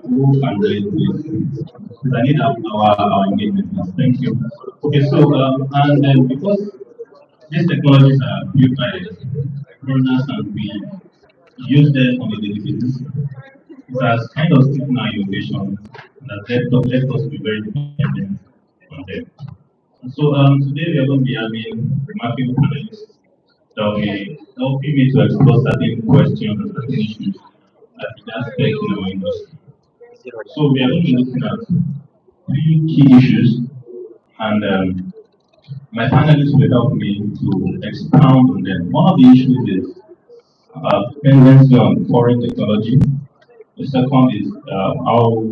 Who can relate to this? Because I need our engagement. Thank you. Okay, so and then because these technologies are built by foreigners and we use them on a daily basis, it has kind of stifled our innovation that led us to be very dependent on them. So today we are going to be having remarkable panelists that will be helping me to explore certain questions and certain issues that we aspect in our industry. So we are going to be looking at three key issues, and my panelists will help me to expound on them. One of the issues is dependency on foreign technology. The second is how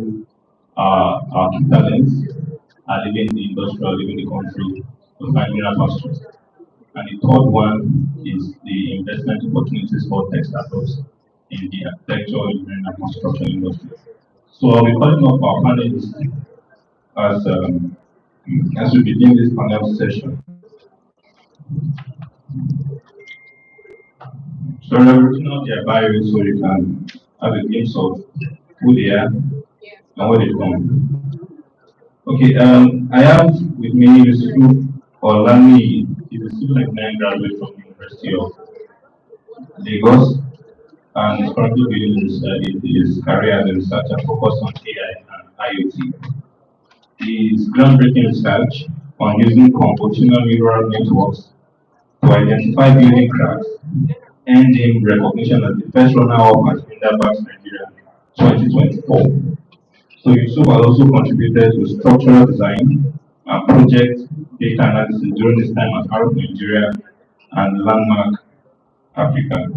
our key talents are leaving the industry or leaving the country to find greener pastures. And the third one is the investment opportunities for tech startups in the architecture, engineering, and construction industry. So I'll be calling up our panelists as as we begin this panel session. So I'm written out their bios so you can have a glimpse of who they are and what they've done. Okay, I have with me Yusuf Olani. He's a civil engineering graduate from the University of Lagos and is currently building his career as a researcher focused on AI and IoT. His groundbreaking research on using convolutional neural networks to identify building cracks earned him recognition as the first runner-up at Hinderback Nigeria 2024. So Yusuf has also contributed to structural design and project data analysis during his time at Arab Nigeria and Landmark Africa.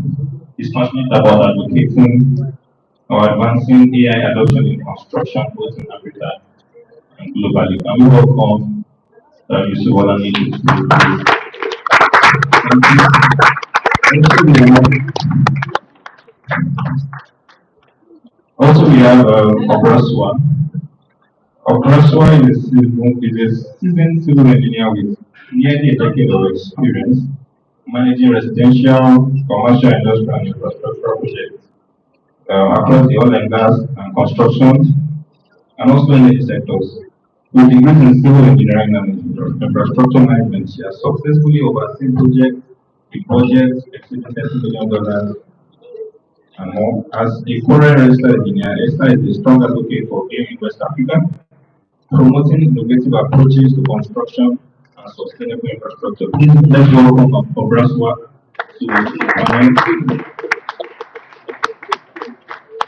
He's passionate about advocating or advancing AI adoption in construction both in Africa and globally. Can we welcome Yusuf Olani to this? Also, we have Obraswa. Obraswa is a seasoned civil engineer with nearly a decade of experience managing residential, commercial, industrial, and infrastructure projects across the oil and gas and construction, and also energy sectors. With degrees in civil engineering and infrastructure management, she has successfully overseen projects exceeding $30 million and more. As a foreign registered engineer, Esther is a strong advocate for game in West Africa, promoting innovative approaches to construction and sustainable infrastructure. Please let's welcome Obraswa to the panel.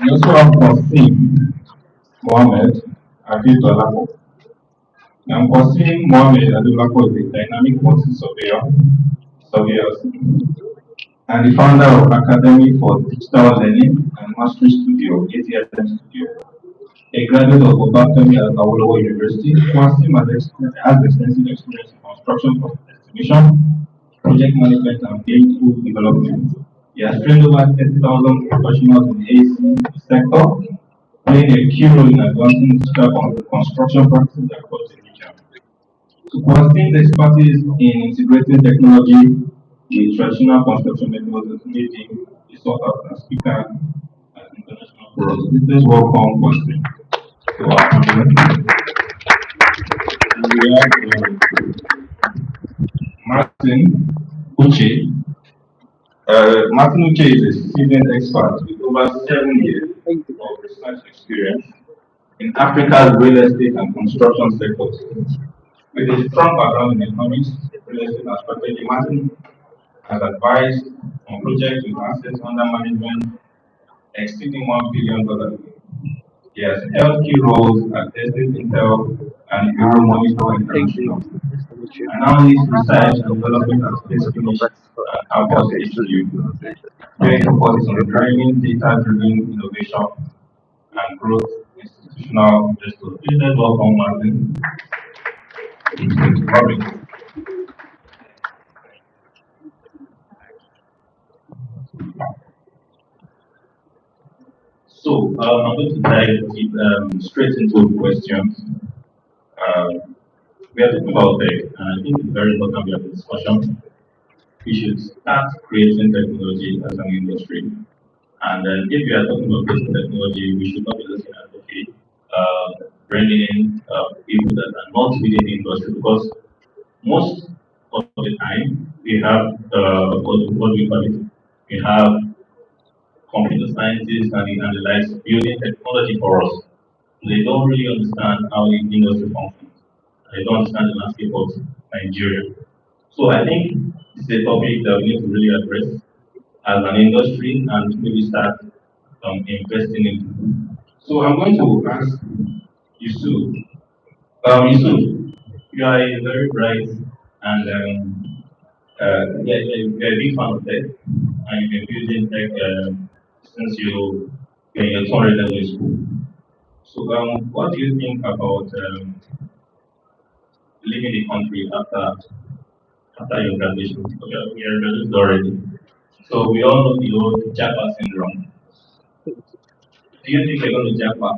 We also have Qasim Mohammed Abidolapo. Now, Qasim Mohammed Abidolapo is a dynamic quantity surveyor, and the founder of Academy for Digital Learning and Mastery Studio, ADLM Studio. A graduate of Obafemi at Awolowo University, Qasim has extensive experience in construction estimation, project management, and vehicle development. He has trained over 30,000 professionals in the AC sector, playing a key role in advancing digital construction practices across the region. So Qasim's expertise in integrating technology with traditional construction methods made him a sought after speaker at international forums. Please welcome Qasim to our panel. And we have Martin Uche. Martin Uche is a seasoned expert with over 7 years of research experience in Africa's real estate and construction sectors. With a strong background in economics, real estate and strategy, Martin has advised on projects with assets under management exceeding $1 billion. He has held key roles at Estate Intel and Euro Monitor International, and now leads research and development at Space Finish and Campus HQ, where he focuses on driving data-driven innovation and growth institutional investors. Please let's welcome Martin. So I'm going to dive straight into questions. We have to about tech, and I think it's very important we have a discussion. We should start creating technology as an industry. And if we are talking about creating technology, we should not be looking at, okay, bringing in people that are not within the industry because most of the time we have what we call it, we have computer scientists and the likes building technology for us. They don't really understand how the industry functions. They don't understand the landscape of Nigeria. So I think it's a topic that we need to really address as an industry and maybe start investing in. So I'm going to ask Yusuf. Yusuf, you are a very bright and you're a big fan of tech, and you've been building tech since you're in your 200 level in school. So, what do you think about leaving the country after your graduation? Okay, we are graduated already. So we all know the old Japa syndrome. Do you think you're going to Japa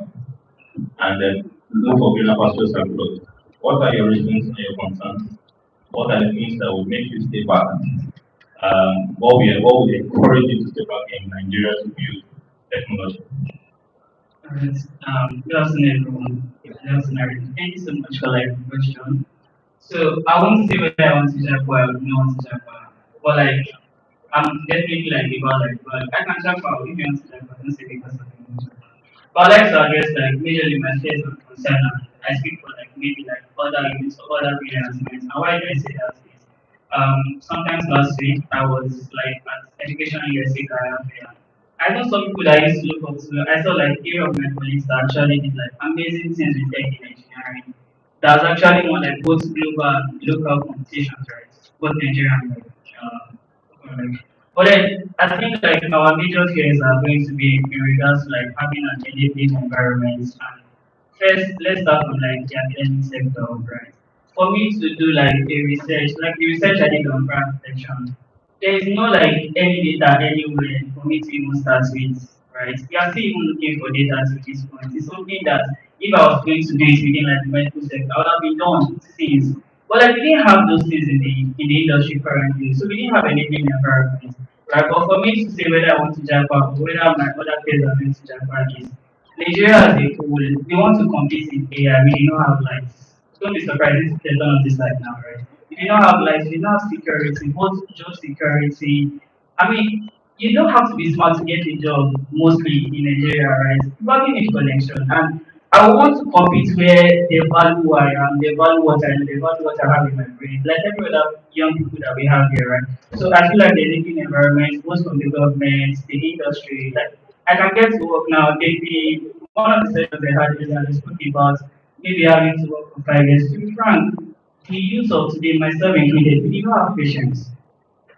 and then look for greener pastures abroad? What are your reasons and your concerns? What are the things that will make you stay back? What would encourage you to stay back in Nigeria to build technology? Alright, good afternoon, everyone. Good afternoon. Thank you so much for the question. So I won't say whether I want to Japan or I don't want to Japan, but I'm definitely about but I can Japan if you want to Japan, don't say because of the Japan. But I like to address majorly my fears and concern. And I speak for maybe other units or other freelancers. And why do I say that is sometimes last week I was at education USA career fair. I know some people that I used to look up to. I saw three of my colleagues that actually did amazing things with tech in engineering. That was actually more both global and local competitions, right? Both Nigerian and foreign. But then I think our major fears are going to be in regards to having an enabling environment. And first, let's start from the academic sector, right? For me to do a research, like the research I did on brand protection, there is no any data anywhere for me to even start with, right? We are still even looking for data to this point. It's something that if I was going to do it within the medical sector, I would have been done since. But we didn't have those things in the industry currently, so we didn't have anything environment. Right? But for me to say whether I want to jump or whether my other peers are going to jump is Nigeria as a whole, they want to compete in AI, we do not have lights. Don't be surprised if there's none of this light now, right? We do not have lights, we do not have security, both job security. I mean, you don't have to be smart to get a job mostly in Nigeria, right? You probably need connection. And I want to compete where they value who I am, they value what I know, they value what I have in my brain. Like every other young people that we have here, right? So I feel like the living environment, most from the government, the industry, I can get to work now. One of the sessions I had earlier, I spoke about maybe having to work for 5 years. To be frank, the youth of today, myself included, we don't have patience.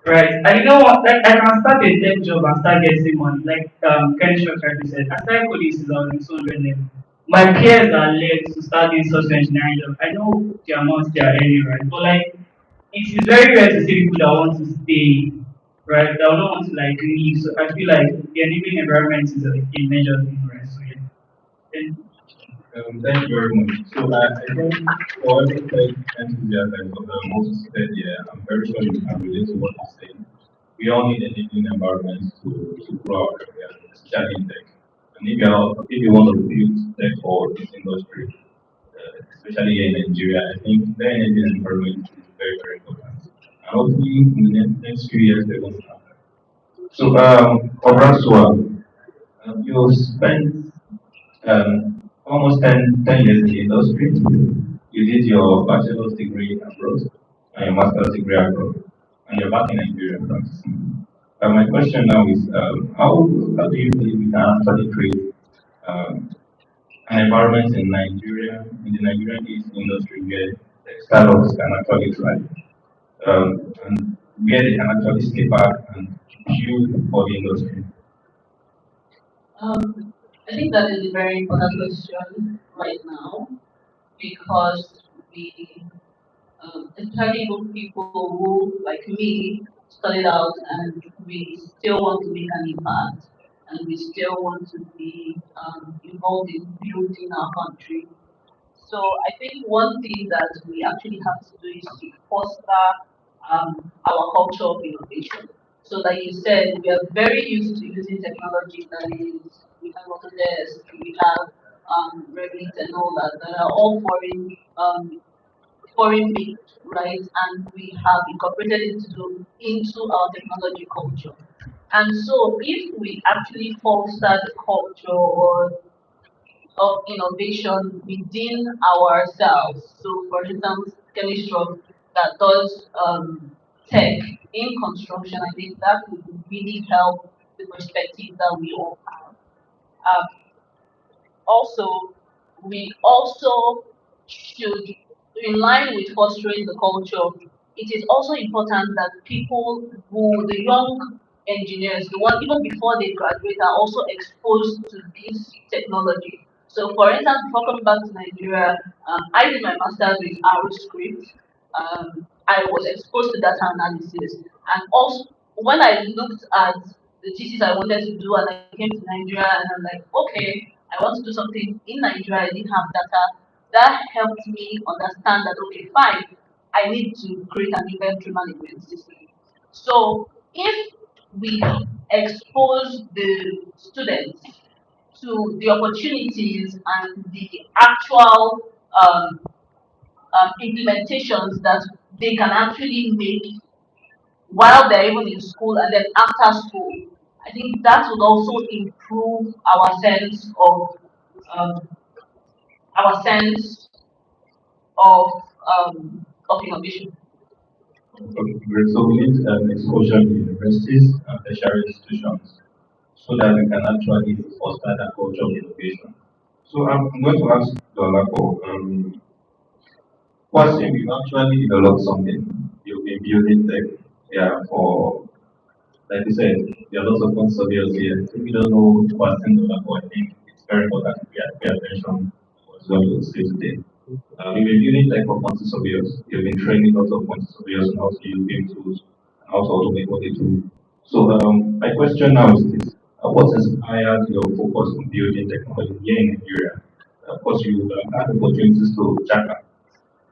Right. And you know what? I can start a tech job and start getting money. Like Kenny Shorter said, I started coding since I was in 200 level. My peers are led to start doing software engineering job. I know the amounts they are earning, right? But it is very rare to see people that want to stay, right? That don't want to leave. So I feel like the living environment is a major thing, right? So yeah. Then, Thank you very much. So I think for every tech enthusiast of the most said, yeah, I'm very sure you can relate to what you're saying. We all need a living environment to grow our career, especially in tech. And if you want to build tech for this industry, especially here in Nigeria, I think the energy environment is very, very important. And hopefully in the next few years they're going to happen. So Obrasua, you spent almost 10 years in the industry. You did your bachelor's degree abroad and your master's degree abroad, and you're back in Nigeria practicing. My question now is, how do you believe we can actually create um, an environment in Nigeria, in the Nigerian industry, where startups can actually thrive, and where they can actually stay back and build for the industry? I think that is a very important question right now because we, especially for people who, like me, started out and we still want to make an impact and we still want to be involved in building our country. So I think one thing that we actually have to do is to foster our culture of innovation. So like you said, we are very used to using technology that is we have Autodesk, we have Revit and all that, that are all foreign made, right? And we have incorporated it into our technology culture. And so if we actually foster the culture or of innovation within ourselves. So, for instance, chemistry that does tech in construction, I think that would really help the perspective that we all have. Um, Also, we also should, in line with fostering the culture, it is also important that people who, the young engineers, the one even before they graduate, are also exposed to this technology. So, for instance, before coming back to Nigeria, I did my master's with RScript. I was exposed to data analysis, and also when I looked at the thesis I wanted to do, and I came to Nigeria, and I'm like, okay, I want to do something in Nigeria. I didn't have data. That helped me understand that okay, fine, I need to create an inventory management system. So if we expose the students to the opportunities and the actual implementations that they can actually make while they're even in school and then after school, I think that would also improve um, our sense of innovation. Okay, great. So we need exposure to universities and tertiary institutions so that we can actually foster that culture of innovation. So I'm going to ask Dolako, first thing you actually developed something, you've been building tech, yeah, for like you said, there are lots of fun surveys here. If you don't know what's in Dolako, I think it's very important to pay attention to what going to say today. We've been building tech for quantity surveyors. We've been training lots of quantity surveyors on how to use BIM tools and how to automate what they do. So my question now is this. What inspired your focus on building technology here in Nigeria? Of course, you had opportunities to Japan,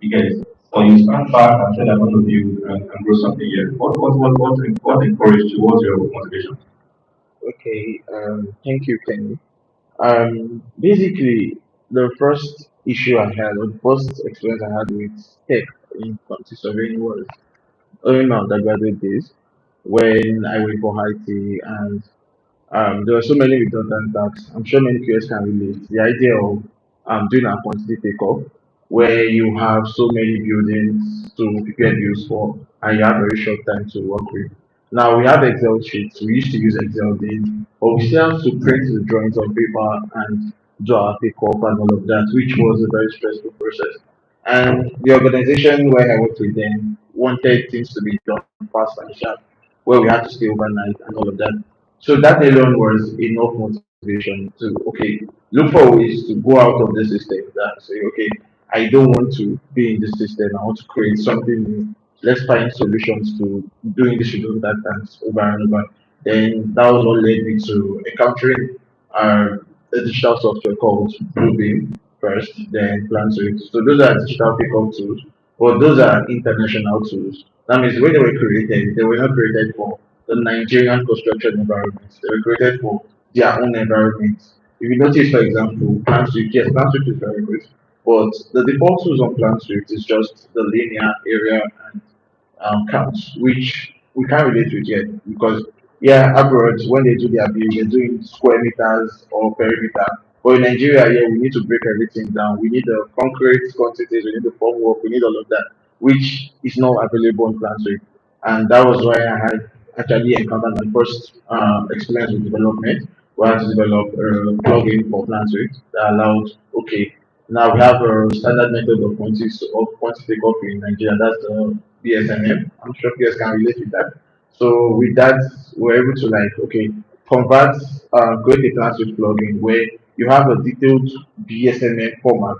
you get it. Or you stand back and said, I'm going to build and grow something here. What encouraged you? What's your motivation? Okay, thank you, Kenny. Basically, the first issue I had, or the first experience I had with tech in quantity surveying was during my undergraduate days when I went for IT and there were so many redundant tasks. I'm sure many peers can relate. The idea of doing a quantity takeoff where you have so many buildings to prepare bills for and you have very short time to work with. Now we have Excel sheets. We used to use Excel then, but we still have to print the drawings on paper and do our takeoff and all of that, which was a very stressful process. And the organization where I worked with them wanted things to be done fast and sharp, where we had to stay overnight and all of that. So that alone was enough motivation to okay, look for ways to go out of the system that say, okay, I don't want to be in this system, I want to create something new. Let's find solutions to doing this redundant tasks over and over. Then that was what led me to encountering a digital software called Bluebeam first, then PlanSuite. So those are digital pickup tools, but those are international tools. That means when they were created, they were not created for the Nigerian construction environment. They were created for their own environment. If you notice, for example, PlanSuite, yes, PlanSuite is very good, but the default tools on PlanSuite is just the linear area and counts, which we can't relate with yet because yeah, abroad when they do their bill, they're doing square meters or perimeter. But in Nigeria, yeah, we need to break everything down. We need the concrete quantities, we need the formwork, we need all of that, which is not available in Plan. And that was why I had actually encountered my first experience with development. We had to develop a plugin for PlanSuite that allowed, okay, now we have a standard method of quantity takeoff in Nigeria. That's the BSMM. I'm sure PS can relate with that. So with that, we're able to like, okay, convert, create a PlanSuite plugin where you have a detailed BSMM format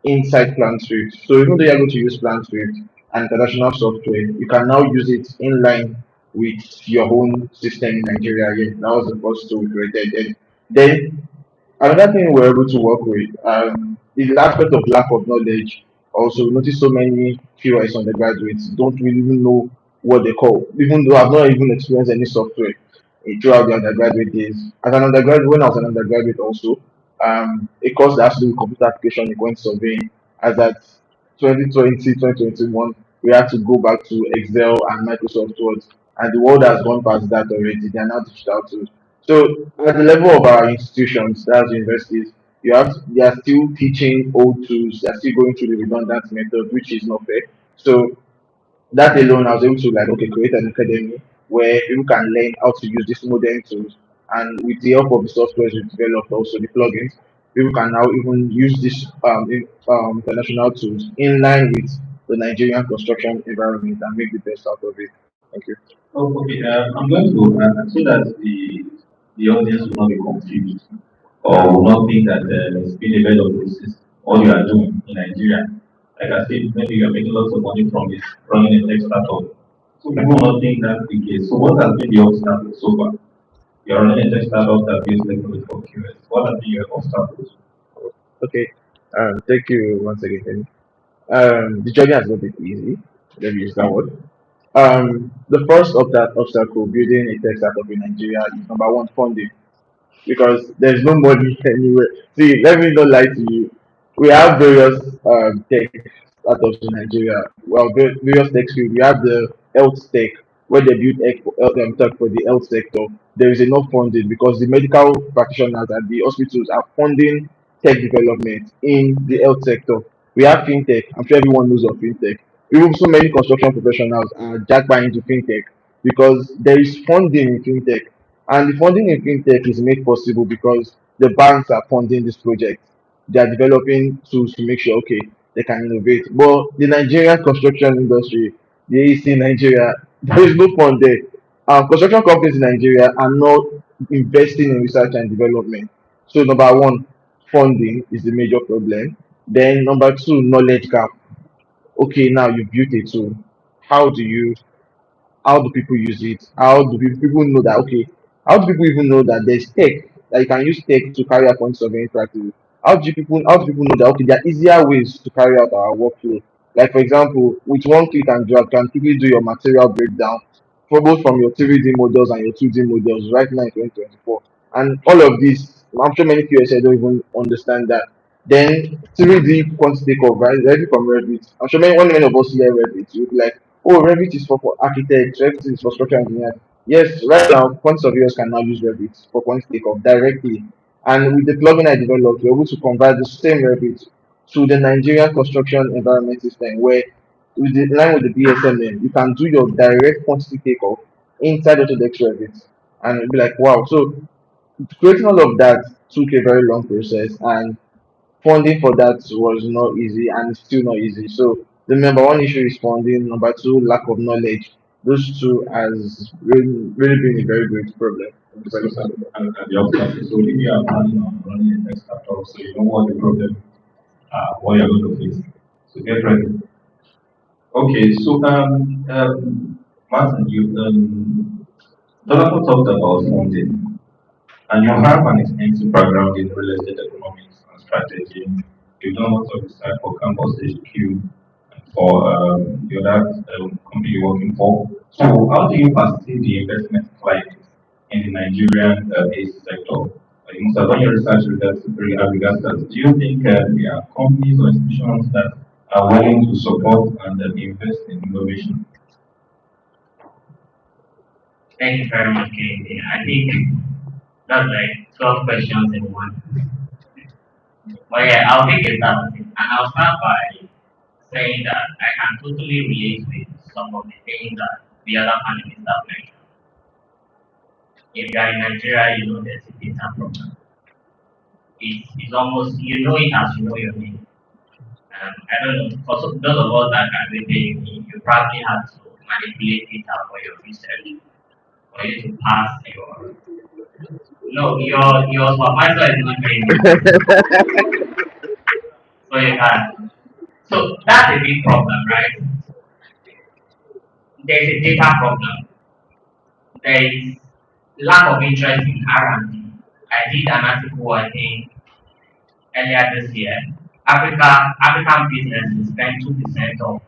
inside PlanSuite. So even though you're going to use PlanSuite and international software, you can now use it in line with your own system in Nigeria. Yeah, that was the first tool we created. And then another thing we're able to work with is the aspect of lack of knowledge. Also, we notice so many QS undergraduates don't really even know what they call, even though I've not even experienced any software throughout the undergraduate days. As an undergraduate, when I was an undergraduate, also, a course that has to do with computer application in went surveying. As at 2020, 2021, we had to go back to Excel and Microsoft Word, and the world has gone past that already. They are now digital tools. So at the level of our institutions, that's universities, they are still teaching old tools. They are still going through the redundant method, which is not fair. So that alone, I was able to like okay create an academy where people can learn how to use these modern tools, and with the help of the softwares we developed, also the plugins, people can now even use these international tools in line with the Nigerian construction environment and make the best out of it. Thank you. Oh, okay. I'm going to so that the audience will not be confused or will not think that it's been a bed of roses. What you are doing in Nigeria, like I said, maybe you are making lots of money from this running a tech startup. So people will not think that's the case. So what has been the obstacle so far? You are running a tech startup that gives technology for QS. What have been your obstacles? Okay. Thank you once again. The journey has not been easy. Let me use that word. The first of that obstacle building a tech startup in Nigeria is number one funding, because there's no money anywhere. See, let me not lie to you. We have various tech startups in Nigeria. Well, various tech fields. We have the health tech where they build tech for the health sector. There is enough funding because the medical practitioners and the hospitals are funding tech development in the health sector. We have fintech. I'm sure everyone knows of fintech. Even so many construction professionals are jacked into fintech because there is funding in fintech, and the funding in fintech is made possible because the banks are funding this project. They are developing tools to make sure, okay, they can innovate. But the Nigerian construction industry, the AEC in Nigeria, there is no fund there. Construction companies in Nigeria are not investing in research and development. So, number one, funding is the major problem. Then, number two, knowledge gap. Okay, now you built a tool. How do you how do people use it? How do people know that okay? How do people even know that there's tech that you can use tech to carry out point surveying practice? How do people know that okay, there are easier ways to carry out our workflow? Like for example, with one click and drag, can quickly do your material breakdown for both from your 3D models and your 2D models right now in 2024. And all of this, I'm sure many QSA don't even understand that. Then 3D quantity takeoff, right? Ready from Revit. I'm sure many of us here Revit. You'll be like, oh, Revit is for architects, Revit is for structural engineers. Yes, right now, quantity surveyors can now use Revit for quantity takeoff directly. And with the plugin I developed, we're able to convert the same Revit to the Nigerian construction environment system where with the line with the BSMN, you can do your direct quantity takeoff inside Autodesk Revit. And it'll be like, wow. So creating all of that took a very long process, and funding for that was not easy and it's still not easy. So the number one issue is funding. Number two, lack of knowledge. Those two has really been a very great problem in So, development. the obstacle. So if you are planning on running a tech startup, so you know what the problem, what you're going to face. So get ready. Okay, so Martin, you Donald talked about funding, and you have an extensive background in real estate economics and strategy. You've done lots of research for Campus HQ and for the other company you're working for. So, how do you perceive the investment climate in the Nigerian ACE sector? You must have done your research regards to that. Do you think there are companies or institutions that are willing to support and invest in innovation? Thank you very much, Kennedy. I think that's like 12 questions in one. But yeah, I'll take a start of it. And I'll start by saying that I can totally relate with some of the things that the other panelists have mentioned. If you are in Nigeria, you know there's a data problem. It's almost, you know it as you know your name. I don't know, for those of us that can read you probably have to manipulate data for your research, for you to pass your. No, your supervisor is not doing it, so you can. So that's a big problem, right? There's a data problem. There is lack of interest in R&D. I did an article, I think, earlier this year. African businesses spend 2% of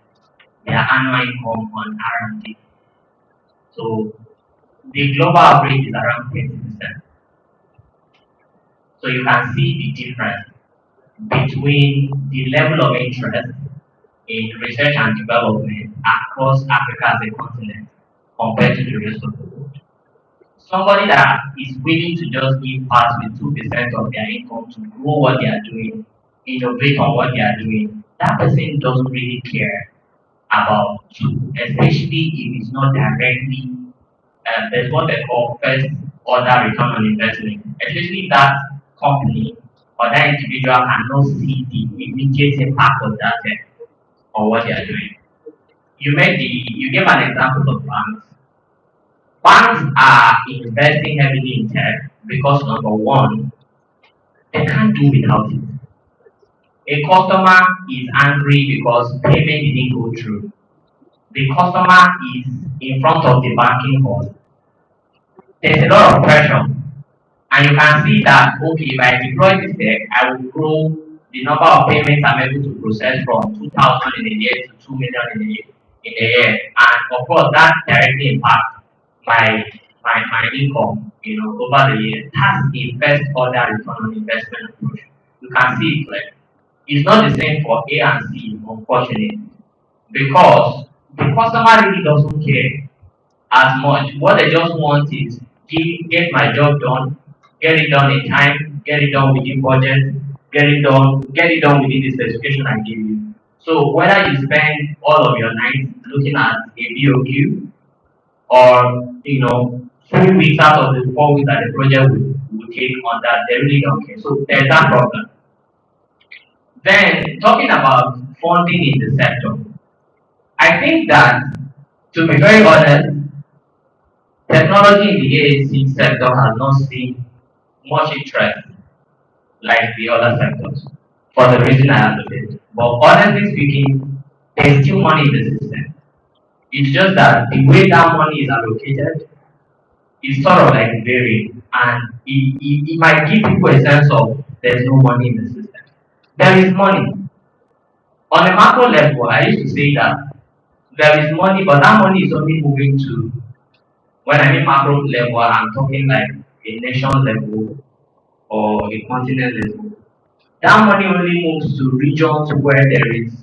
their annual income on R&D. So the global average is around 20%. So you can see the difference between the level of interest in research and development across Africa as a continent compared to the rest of the world. Somebody that is willing to just give part with 2% of their income to grow what they are doing, innovate on what they are doing, that person doesn't really care about you, especially if it's not directly, there's what they call first order return on investment, especially if that company or that individual cannot see the immediate impact of that on what they are doing. You gave an example of banks. Banks are investing heavily in tech because number one, they can't do without it. A customer is angry because payment didn't go through. The customer is in front of the banking hall. There's a lot of pressure. And you can see that, okay, if I deploy this tech, I will grow the number of payments I'm able to process from 2,000 in a year to 2 million in a year. And of course, that directly impacts my income, over the year. That's the first order return on investment approach. You can see it clearly. It's not the same for A and C, unfortunately, because the customer really doesn't care as much. What they just want is get my job done, get it done in time, get it done within budget, get it done within the specification I give you. So whether you spend all of your nights looking at a BOQ or 3 weeks out of the 4 weeks that the project will take on that, they really don't care. So there's that problem. Then talking about funding in the sector, I think that, to be very honest, technology in the AAC sector has not seen much interest like the other sectors for the reason I advocated. But honestly speaking, there's still money in the system. It's just that the way that money is allocated is sort of like varying, and it might give people a sense of there's no money in the system. There is money. On a macro level, I used to say that there is money, but that money is only moving to, when I mean macro level, I'm talking like a nation level or a continent level. That money only moves to regions where there is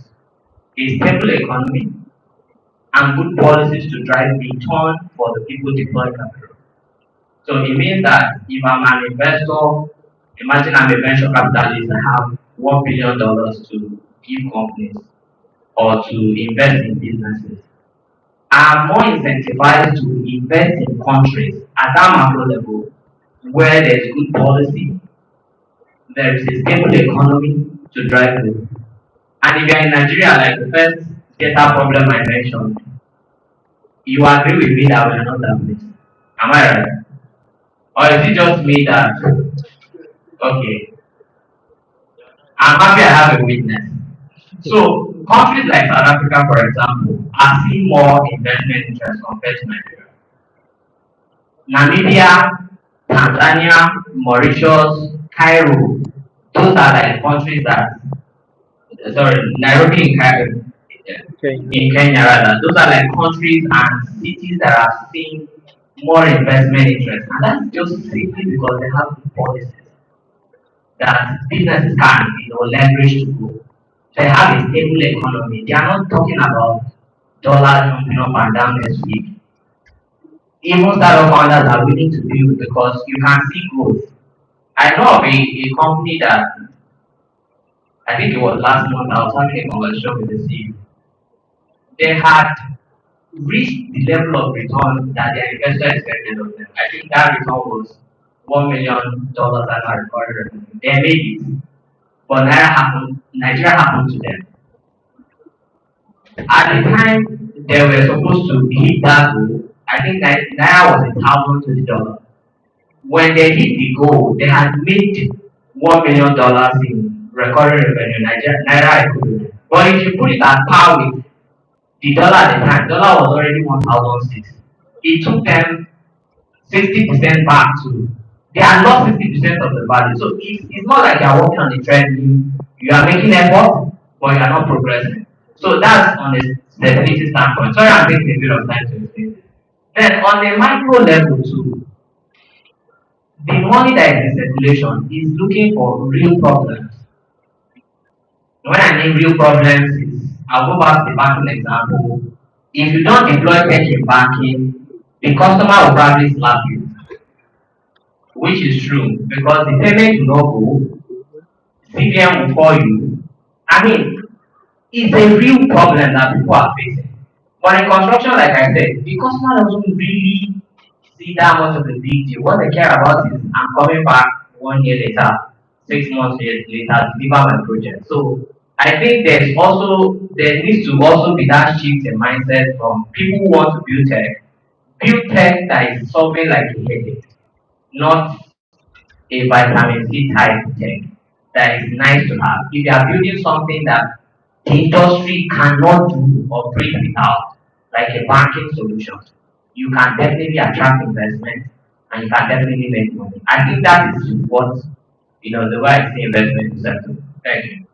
a stable economy and good policies to drive return for the people deploying capital. So it means that if I'm an investor, imagine I'm a venture capitalist, I have $1 billion to give companies or to invest in businesses. I'm more incentivized to invest in countries at that macro level where there's good policy, there is a stable economy to drive growth. And if you're in Nigeria, like the first data problem I mentioned, you agree with me that we're not that place. Am I right? Or is it just me that, okay, I'm happy I have a witness. So countries like South Africa, for example, are seeing more investment interest compared to Nigeria. Namibia, Tanzania, Mauritius, Cairo, those are like countries that, sorry, Nairobi in Cairo, in Kenya rather, those are like countries and cities that are seeing more investment interest. And that's just simply because they have good policies that businesses can, leverage to grow. They have a stable economy. They are not talking about dollars jumping up and down next week. Even startup founders are willing to build because you can see growth. I know of a company that, I think it was last month, I was having a conversation with the CEO. They had reached the level of return that their investor expected of them. I think that return was $1 million as I recorded. They made it. But Nigeria happened to them. At the time they were supposed to hit that goal, I think Naira was $1,020. When they hit the goal, they had made $1 million in recurring revenue, Naira equivalent. But if you put it at par with the dollar at the time, dollar was already 1,006. It took them 60% back to, they had lost 60% of the value. So it's not like you are working on the treadmill, you are making effort, but you are not progressing. So that's on a stability standpoint. Sorry, I'm taking a bit of time to explain this. Then on a micro level too, the money that is in circulation is looking for real problems. When I mean real problems is, I'll go back to the banking example. If you don't employ tech in banking, the customer will probably slap you, which is true because the payment will not go, CPM will call you. I mean, it's a real problem that people are facing. But in construction, like I said, the customer doesn't really see that much of a big deal. What they care about is I'm coming back 1 year later, 6 months later, deliver my project. So I think there needs to also be that shift in mindset from people who want to build tech that is solving like a headache, not a vitamin C type tech that is nice to have. If you are building something that the industry cannot do or breathe without, like a banking solution, you can definitely attract investment and you can definitely make money. I think that is what the way I see investment is settled. Thank you.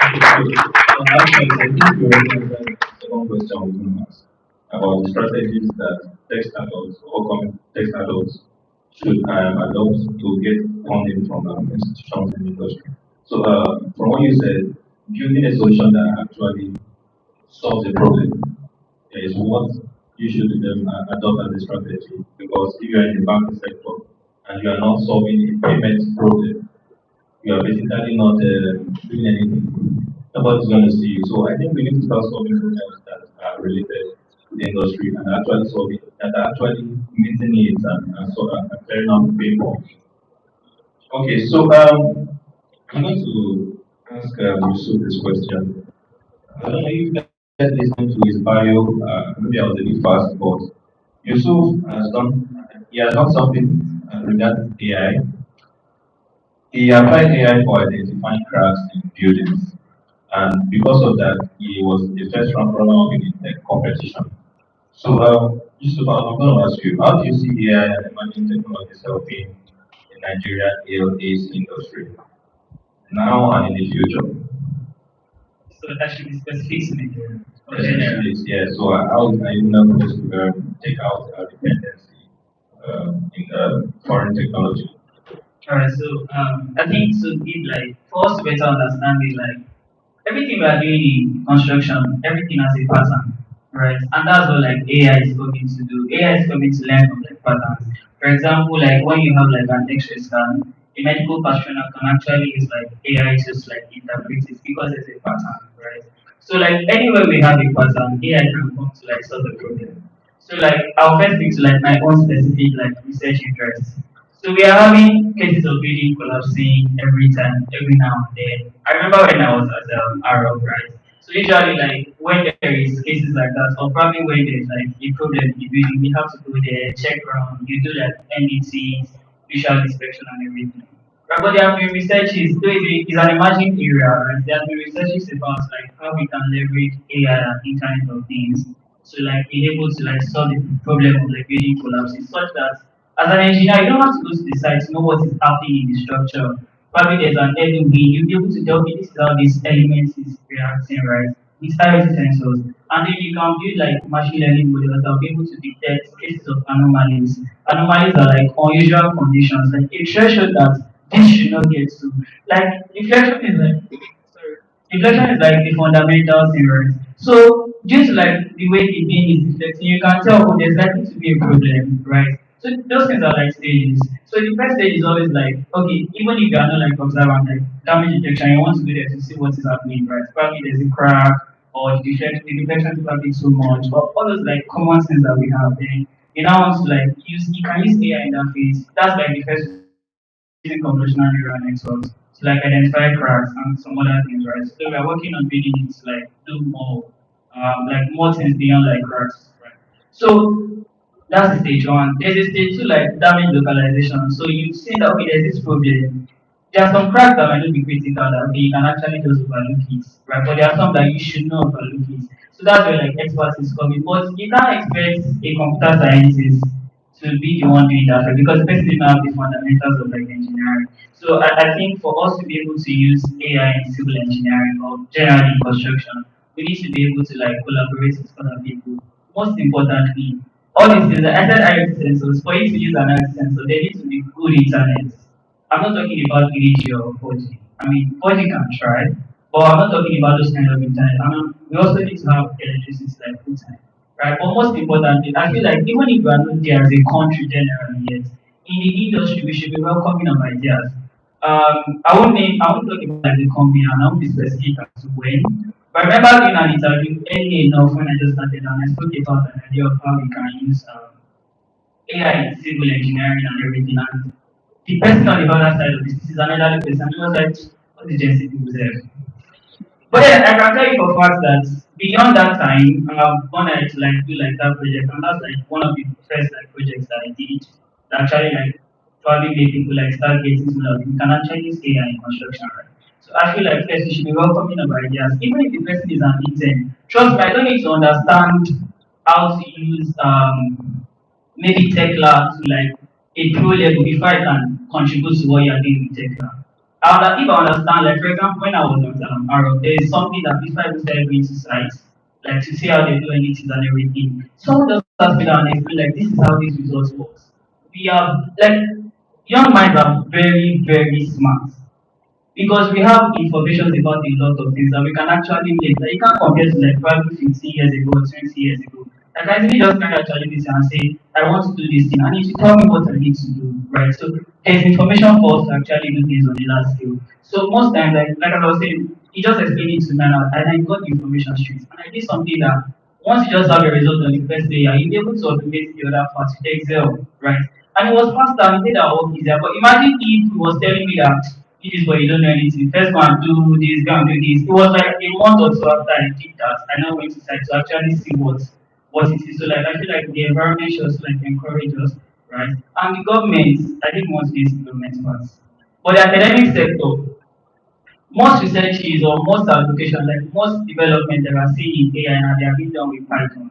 Okay, so actually, I think you already answered the second question we can ask about the strategies that tech startups or upcoming tech startups should adopt to get funding from institutions in the industry. So, from what you said, building a solution that actually solves the problem is what you should adopt as a strategy. Because if you are in the banking sector and you are not solving a payment problem, you are basically not doing anything. Nobody's going to see you. So I think we need to start solving problems that are related to the industry and actually solving that are actually meeting needs and clearing out pain points. Okay, so I'm going to ask Yusuf this question. I don't know if you guys listened to his bio. Maybe I was a bit fast, but he has done something regarding AI. He applied AI for identifying cracks in buildings, and because of that, he was the first runner-up in the tech competition. So, Yusuf, I'm going to ask you, how do you see AI and emerging technologies helping the Nigerian ALA's industry now and in the future? So that should be specific to Nigeria or general. Essentially, yeah. So, how are you not going to take out dependency in foreign technology? Alright, so I think to give like for us to better understand it, like everything we are doing in construction, everything has a pattern, right? And that's what like AI is coming to do. AI is coming to learn from like patterns. For example, like when you have like an X-ray scan, a medical practitioner can actually use like AI to just like interpret it because it's a pattern, right? So like anywhere we have a pattern, AI can come to like solve the problem. So like I'll first speak to like my own specific like research interests. So we are having cases of building collapsing every time, every now and then. I remember when I was at Arab, right? So usually like when there is cases like that, or probably when there's like a problem in the building, we have to go there, check around, you do like NDTs, visual inspection and everything. Right, but there have been researches, though it's an emerging area, right? There have been researches about like how we can leverage AI and Internet of Things to like be able to like solve the problem of like building collapses such that as an engineer you don't have to go to the site to know what is happening in the structure. Probably there's an element you'll be able to tell me this is how this element is reacting, right? With IoT sensors. And then you can build like machine learning models that will be able to detect cases of anomalies. Anomalies are like unusual conditions, like a threshold that this should not get to. Like reflection is like sorry. Reflection is like the fundamental thing, right? So due to like the way the being is deflecting, you can tell oh, there's likely to be a problem, right? So those things are like stages. So the first stage is always like, okay, even if you are not like observant, like damage detection, you want to go there to see what is happening, right? Probably there's a crack or the deflection is probably too much, or all those like common things that we have. Then you now want to like use you can use AI interface. That's like the first using convolutional neural networks to like identify cracks and some other things, right? So we are working on building it to like do more, like more things beyond like cracks, right? So that's stage one. There's a stage two like damage localization. So you see that okay, there's this problem. There are some cracks that might not be critical that okay, you can actually just overlook it, right? But there are some that you should not overlook it. So that's where like expertise coming. But you can't expect a computer scientist to be the one doing that, right? Because the person didn't have the fundamentals of like engineering. So I think for us to be able to use AI in civil engineering or generally in construction, we need to be able to like collaborate with other people. Most importantly, all these things, I said IoT sensors, for you to use an IoT sensor, they need to be good internet. I'm not talking about 3G or 4G. I mean, 4G can try, but I'm not talking about those kind of internet. I mean, we also need to have electricity like internet, right? But most importantly, I feel like even if we are not there as a country generally yet, in the industry, we should be welcoming of ideas. I won't talk about like the company and I won't be specific as to when. But I remember doing an interview early enough when I just started and I spoke about an idea of how we can use AI in civil engineering and everything. And the person on the other side of this is an elderly person. He was like, what did Gen Z people say? But then I can tell you for fact that beyond that time, I've gone ahead to like do like that project, and that's like one of the first like projects that I did that actually like probably made people like start getting to know that we can actually use AI in construction, right? So I feel like first you should be welcoming of ideas, even if the person is an intern. Trust me, I don't need to understand how to use maybe tech lab to like a pro level before I can contribute to what you are doing with tech lab. If I understand, like for example, when I was at Arrow, there is something that before I even started going to sites, like to see how they do anything and everything. Someone just asked me down and explain like this is how this results works. We are like young minds are very, very smart because we have information about a lot of things that we can actually make. Like you can't compare to like probably 15 years ago or 20 years ago. Like I really just kind of actually this and say, I want to do this thing. And if you tell me what I need to do, right? So there's information for us to actually do things on a large scale. So most times, like I was saying, he just explained it to me and I got the information straight. And I did something that once you just have a result on the first day, you'll be able to automate the other parts with Excel, right? And it was faster and made our work easier. But imagine if he was telling me that this is but you don't know anything. First go and do this, go and do this. It was like a month or so after I did that, I now went to site to actually see what it is. So like I feel like the environment should also like encourage us, right? And the government, I think most this government parts. But the academic sector, most researches or most applications, like most development that are seeing in AI now, they are being done with Python.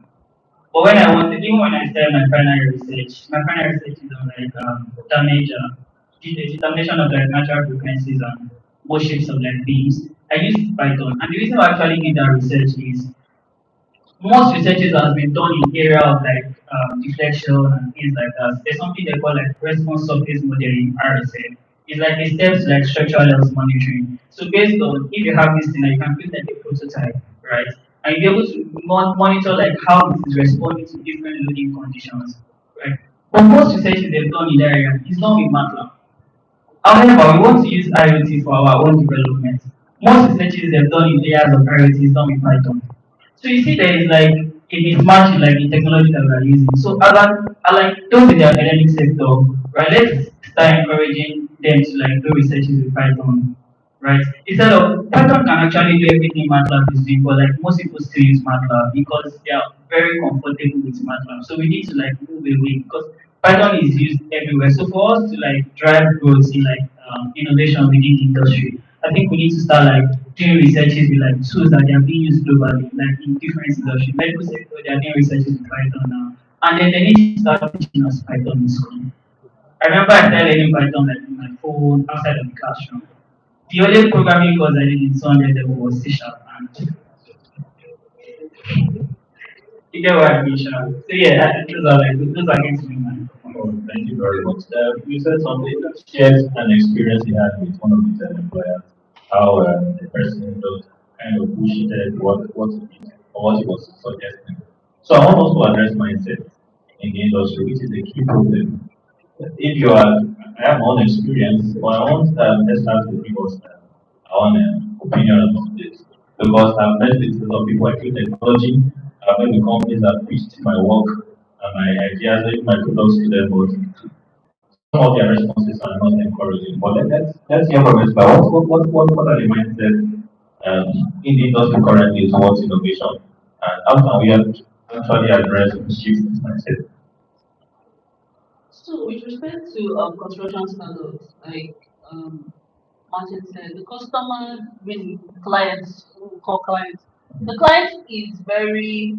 But when I wanted, even when I started my primary research is on like the determination of like natural frequencies and what shapes of like beams. I used Python, and the reason I actually did that research is most researches has been done in area of like deflection and things like that. There's something they call like response surface modeling (RSM). It's like a steps like structural health monitoring. So based on if you have this thing, like, you can build like a prototype, right? And you'll be able to monitor like how it is responding to different loading conditions, right? But most researches they've done in that area is done with MATLAB. However, we want to use IoT for our own development. Most researches they've done in areas of IoT is done with Python. So you see there is like a mismatch in like the technology that we are using. So I like those in the academic sector, right? Let's start encouraging them to like do researches with Python, right? Instead of Python can actually do everything MATLAB is doing, but like most people still use MATLAB because they are very comfortable with MATLAB. So we need to like move away because Python is used everywhere. So for us to like drive growth in like innovation within the industry, I think we need to start like doing researches with like tools that they are being used globally, like in different industries. Medical sector, they are doing researches with Python now. And then they need to start teaching us Python in school. I remember I started learning Python like in my phone outside of the classroom. The only programming course I did in 200 level was C Sharp and you get what I mean, Sha. So yeah, those are going to be my Oh, thank you very much. You said something that shares an experience you had with one of the employers, how the person just kind of bullshitted what he did or what he was suggesting. So I want also to address mindset in the industry, which is a key problem. If you are, I have my own experience, but I want Esther to give us our own opinion on this. Because I've met with a lot of people I do technology, I've met with companies that pitched my work and my ideas, even my products to them, but some of their responses are not encouraging. But let's hear from Esther. What are the mindset in the industry currently towards innovation? And how can we actually address and shift this mindset? So with respect to construction standards, like Martin said, the customer, I mean clients, who we call clients, the client is very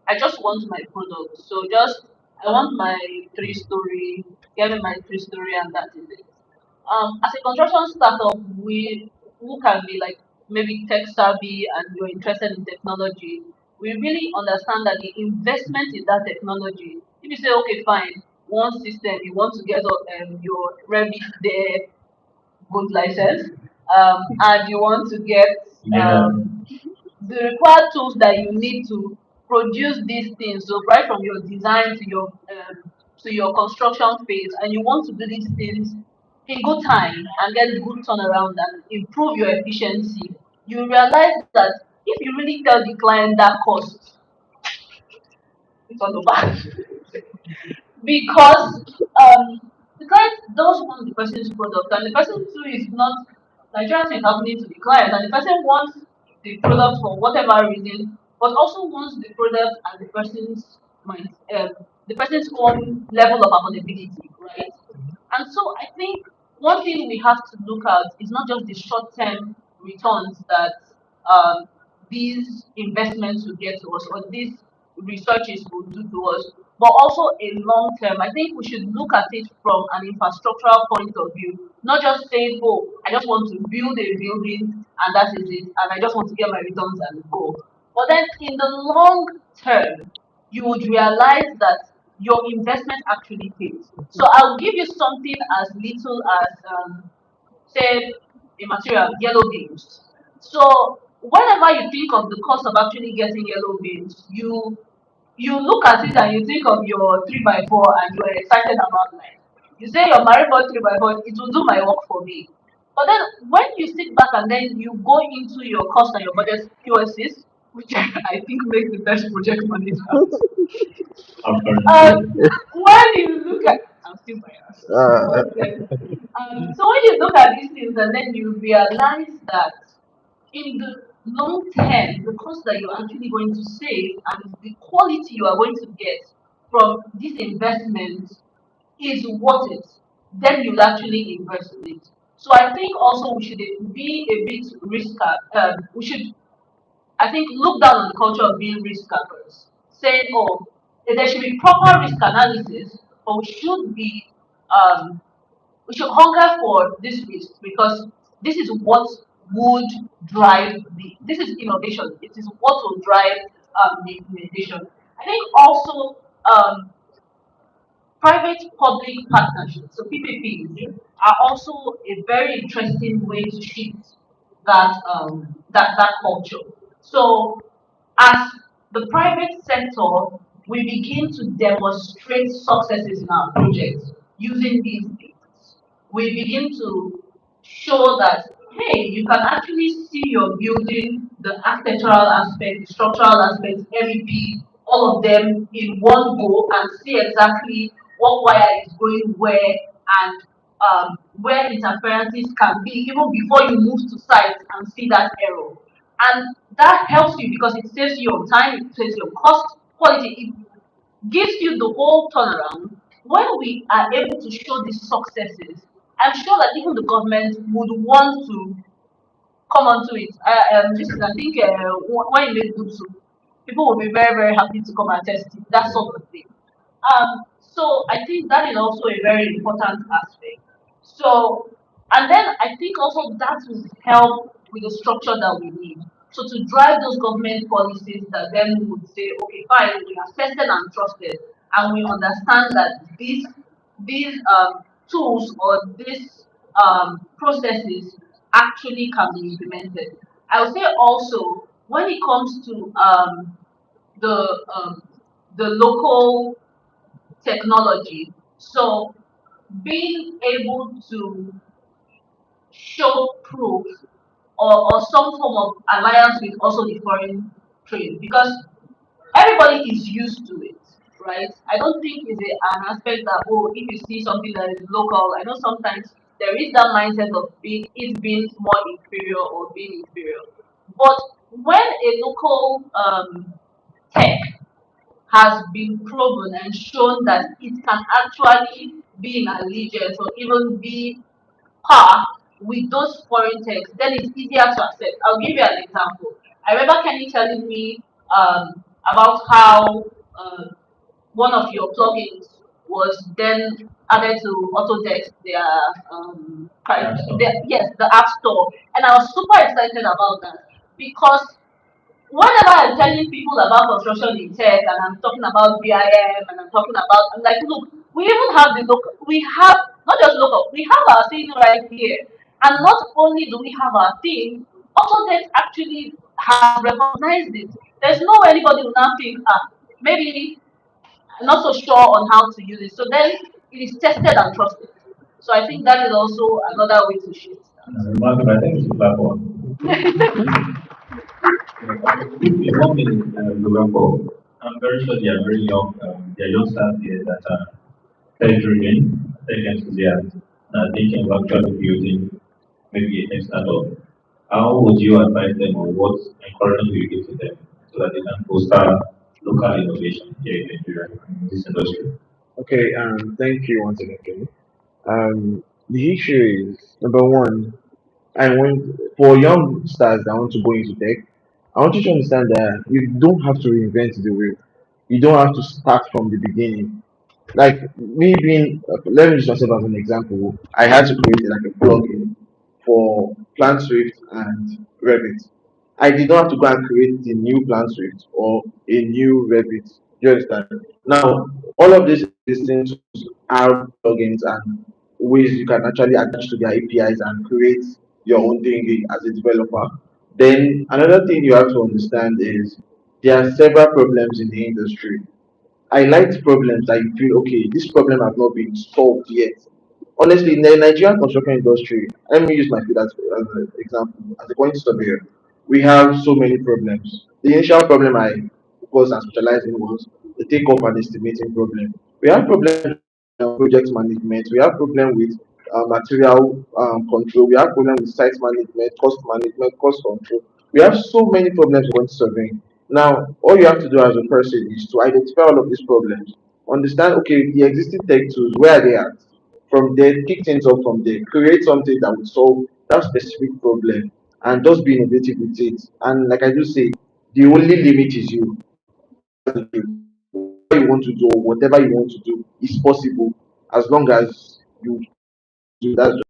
I just want my product. So just I want my 3 story, give me my 3 story and that is it. As a construction startup, we who can be like maybe tech savvy and you're interested in technology, we really understand that the investment in that technology, if you say, okay, fine, one system, you want to get your Revit there, good license, and you want to get Yeah. the required tools that you need to produce these things. So right from your design to your construction phase, and you want to do these things in good time and get good turnaround and improve your efficiency. You realize that if you really tell the client that cost, it's on the back. Because the client does want the person's product, and the person too is not Nigerian is happening to the client, and the person wants the product for whatever reason, but also wants the product and mind, the person's own level of affordability, right? And so I think one thing we have to look at is not just the short-term returns that um, these investments will get to us or these researches will do to us, but also in long term. I think we should look at it from an infrastructural point of view, not just saying, oh, I just want to build a building and that is it, and I just want to get my returns and go. But then in the long term, you would realize that your investment actually pays. So I'll give you something as little as say a material, yellow beans. So whenever you think of the cost of actually getting yellow beans, you look at it and you think of your 3x4 and you're excited about life. You say your Marigold 3x4, it will do my work for me. But then when you sit back and then you go into your cost and your budget POSs, which I think makes the best project manager. Apparently. When you look at, I'm still biased. Uh, So when you look at these things and then you realize that in the long term, the cost that you're actually going to save and the quality you are going to get from this investment is worth it, then you'll actually invest in it. So I think also we should be a bit we should, I think, look down on the culture of being risk averse, saying, oh, there should be proper risk analysis, but um, we should hunger for this risk because this is what would drive this is innovation. It is what will drive the implementation. I think also private public partnerships, so PPPs, are also a very interesting way to shift that culture. So as the private sector, we begin to demonstrate successes in our projects using these things. We begin to show that, hey, you can actually see your building, the architectural aspect, the structural aspect, MEP, all of them in one go and see exactly what wire is going where and where interferences can be even before you move to site and see that error. And that helps you because it saves you on time, it saves you on cost, quality, it gives you the whole turnaround. When we are able to show these successes, I'm sure that even the government would want to come onto it. This is, I think, when you make good soup, people will be very, very happy to come and test it, that sort of thing. So I think that is also a very important aspect. So, and then I think also that will help with the structure that we need. So to drive those government policies that then would say, okay, fine, we are tested and trusted, and we understand that these tools or these processes actually can be implemented. I would say also when it comes to the um, the local technology. So being able to show proof or some form of alliance with also the foreign trade because everybody is used to it, right? I don't think it's an aspect that, oh, if you see something that is local, I know sometimes there is that mindset of being more inferior or being inferior. But when a local tech has been proven and shown that it can actually be in allegiance or even be par with those foreign texts, then it's easier to accept. I'll give you an example. I remember Kenny telling me about how one of your plugins was then added to Autodesk, App Store. yes, the App Store, and I was super excited about that because whenever I'm telling people about construction in tech and I'm talking about BIM and I'm like, look, we even have the local, we have not just local, we have our thing right here. And not only do we have our thing, Autodesk actually has recognized it. There's no way anybody will now think, maybe I'm not so sure on how to use it. So then it is tested and trusted. So I think that is also another way to shift Remarkable, I think it's a platform. that. It's one minute, November. I'm very sure they are very young, they are young staff here that are tech driven, tech enthusiasts, thinking of actually building maybe a tech startup. How would you advise them or what encouragement will you give to them so that they can foster local innovation here in Nigeria in this industry? Okay, thank you once again. The issue is number one, I want for young stars that want to go into tech, I want you to understand that you don't have to reinvent the wheel. You don't have to start from the beginning. Like me being, let me use myself as an example. I had to create like a plugin for Plant Swift and Revit. I did not have to go and create the new Plant Swift or a new Revit. You understand? Now, all of these existing tools have plugins and ways you can actually attach to their APIs and create your own thing as a developer. Then another thing you have to understand is there are several problems in the industry. I like problems that you feel okay, this problem has not been solved yet. Honestly, in the Nigerian construction industry, let me use my field as an example. As a quantity surveyor, we have so many problems. The initial problem I focused and specialized in was the takeoff and estimating problem. We have problems with project management. We have problem with material control. We have problem with site management, cost control. We have so many problems when surveying. Now, all you have to do as a person is to identify all of these problems, understand, okay, the existing tech tools, where are they at? From there, pick things up from there, create something that will solve that specific problem, and just be innovative with it. And like I do say, the only limit is you. That's the truth. Whatever you want to do, whatever you want to do is possible as long as you do that.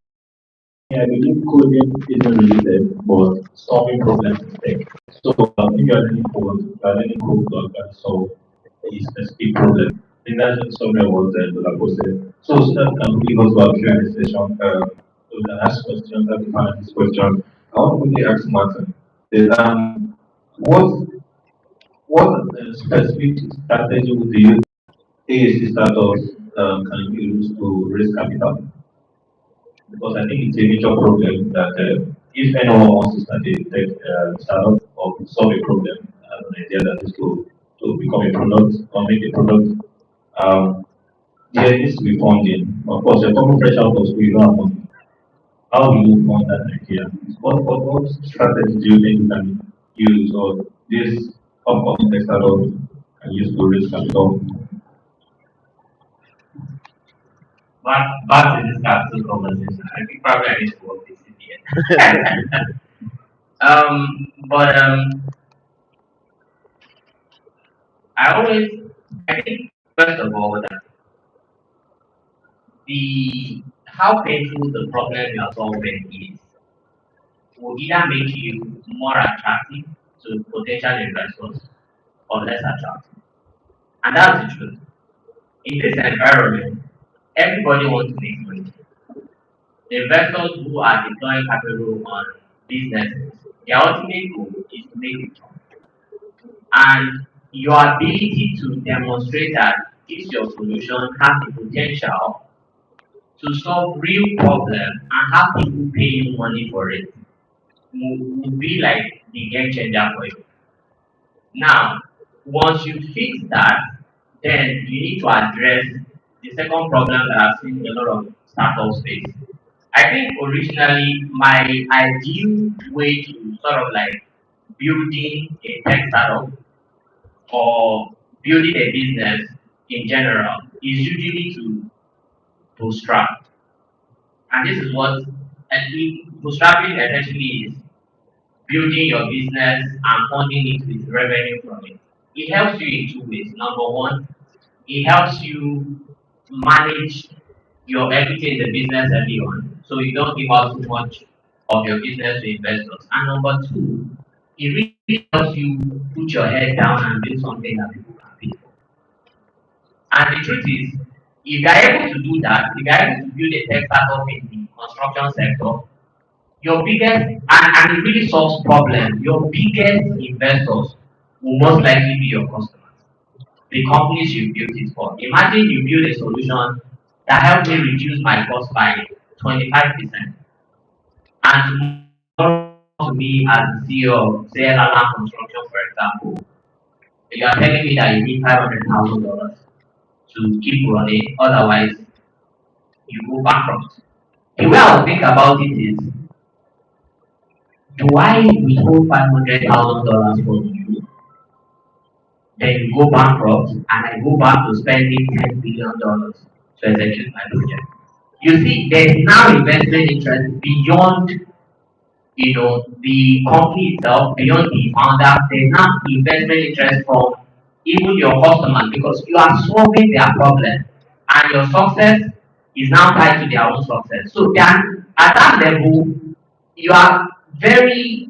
Yeah, I believe coding isn't really there, but solving problems is tech. So if you are learning code, you are learning code to actually solve a specific problem. I think that's what somewhere was the posted. So that can give us our Q&A session. So the last question, that we find this question. I want to quickly ask Martin, is, what specific strategy would you ASC startups can use to raise capital? Because I think it's a major problem that if anyone wants to start a tech startup or solve a problem, an idea that is to become a product or make a product, um, there needs to be funding. Of course, a common fresh out of school, you don't have money. How will you fund that idea? What strategy do you think you can use or this upcoming tech startup can use to raise capital? Back to this capital conversation. I think probably I need to work this in here. But I always, I think first of all that the how painful the problem you are solving is will either make you more attractive to potential investors or less attractive. And that's the truth. In this environment, everybody wants to make money. The investors who are deploying capital on businesses, their ultimate goal is to make return. And your ability to demonstrate that this your solution has the potential to solve real problems and have people pay you money for it will be like the game changer for you. Now, once you fix that, then you need to address the second problem that I've seen a lot of startups face. I think originally my ideal way to sort of like building a tech startup or building a business in general is usually to bootstrap. And this is what bootstrapping essentially is building your business and funding it with revenue from it. It helps you in two ways. Number one, it helps you manage your equity in the business early on, so you don't give out too much of your business to investors. And number two, it really helps you put your head down and do something that people can pay for. And the truth is, if you are able to do that, if you are able to build a tech startup in the construction sector, your biggest and it really solves problems. Your biggest investors will most likely be your customers, the companies you built it for. Imagine you build a solution that helped me reduce my cost by 25%. And tomorrow to me as the CEO of say Alarm Construction, for example, you are telling me that you need $500,000 to keep running, otherwise you go bankrupt. The way I would think about it is, do I withhold $500,000 from you, then you go bankrupt, and I go back to spending $10 billion to execute my project? You see, there's now investment interest beyond the company itself, beyond the founder. There's now investment interest from even your customers because you are solving their problem and your success is now tied to their own success. So then at that level, you are very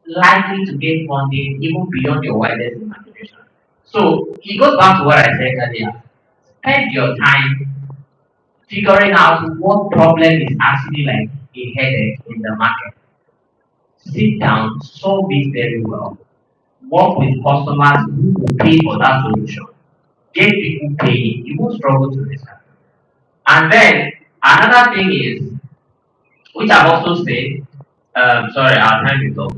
likely to get funding even beyond your widest imagination. So it goes back to what I said earlier. Spend your time figuring out what problem is actually like a headache in the market. Sit down, solve it very well. Work with customers who will pay for that solution. Get people paying. You won't struggle to research. And then another thing is, which I've also said, sorry, our time is up.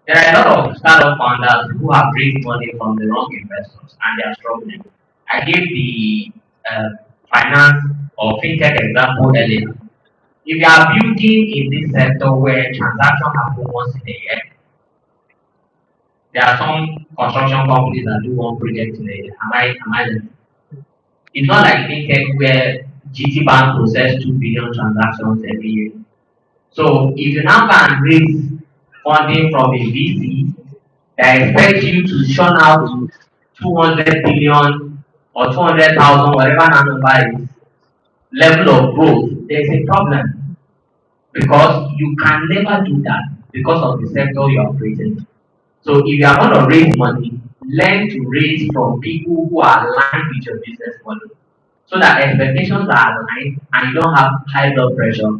There are a lot of startup founders who have raised money from the wrong investors and they are struggling. I gave the uh, finance or fintech example earlier. If you are building in this sector where transactions happen once in a year, there are some construction companies that do one project in a year. Am I listening? It's not like fintech where GT Bank process 2 billion transactions every year. So if you now can raise funding from a VC that expects you to churn out 200 billion or 200,000, whatever that number is, level of growth, there's a problem because you can never do that because of the sector you're operating in. So if you are going to raise money, learn to raise from people who are aligned with your business model so that expectations are aligned and you don't have high blood pressure